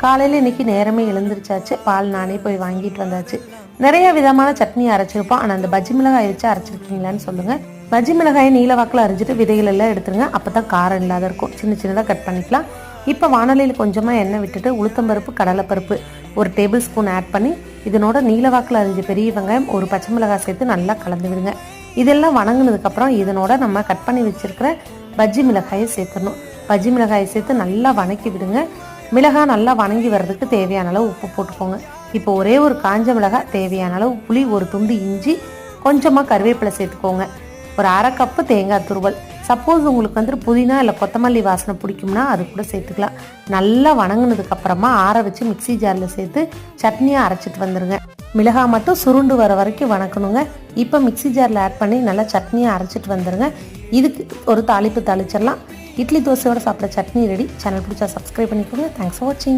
காலையில் இன்றைக்கி நேரமே எழுந்திரிச்சாச்சு. பால் நானே போய் வாங்கிட்டு வந்தாச்சு. நிறைய விதமான சட்னி அரைச்சிருப்போம். ஆனால் அந்த பஜ்ஜி மிளகாய் வச்சு அரைச்சிருக்கீங்களான்னு சொல்லுங்கள். பஜ்ஜி மிளகாயை நீல வாக்கில் அரைஞ்சிட்டு விதைகள் எல்லாம் எடுத்துருங்க. அப்போ தான் காரம் இல்லாத இருக்கும். சின்ன சின்னதாக கட் பண்ணிக்கலாம். இப்போ வானலியில் கொஞ்சமாக எண்ணெய் விட்டுட்டு உளுத்தம்பருப்பு, கடலைப்பருப்பு ஒரு டேபிள் ஸ்பூன் ஆட் பண்ணி இதனோட நீல வாக்கில் அரிஞ்ச பெரிய வெங்காயம், ஒரு பச்சை மிளகாய் சேர்த்து நல்லா கலந்து விடுங்க. இதெல்லாம் வணங்கினதுக்கப்புறம் இதனோட நம்ம கட் பண்ணி வச்சுருக்கிற பஜ்ஜி மிளகாயை சேர்த்துடணும். பஜ்ஜி மிளகாயை சேர்த்து நல்லா வணக்கி விடுங்க. மிளகாய் நல்லா வணங்கி வர்றதுக்கு தேவையான அளவு உப்பு போட்டுக்கோங்க. இப்போ ஒரே ஒரு காஞ்ச மிளகாய், தேவையான அளவு புளி, ஒரு துண்டு இஞ்சி, கொஞ்சமாக கருவேப்பிலை சேர்த்துக்கோங்க. ஒரு அரை கப்பு தேங்காய் துருவல். சப்போஸ் உங்களுக்கு புதினா இல்லை கொத்தமல்லி வாசனை பிடிக்கும்னா அது கூட சேர்த்துக்கலாம். நல்லா வணங்கினதுக்கப்புறமா ஆற வச்சு மிக்சி ஜாரில் சேர்த்து சட்னியாக அரைச்சிட்டு வந்துடுங்க. மிளகாய் மட்டும் சுருண்டு வர வரைக்கும் வணக்கணுங்க. இப்போ மிக்சி ஜாரில் ஆட் பண்ணி நல்லா சட்னியாக அரைச்சிட்டு வந்துடுங்க. இதுக்கு ஒரு தாளிப்பு தாளிச்சிடலாம். இட்லி தோசையோடு சாப்பிட்ற சட்னி ரெடி. சேனல் பிடிச்சா சப்ஸ்கிரைப் பண்ணிக்கோங்க. தேங்க்ஸ் ஃபார் வாட்சிங்.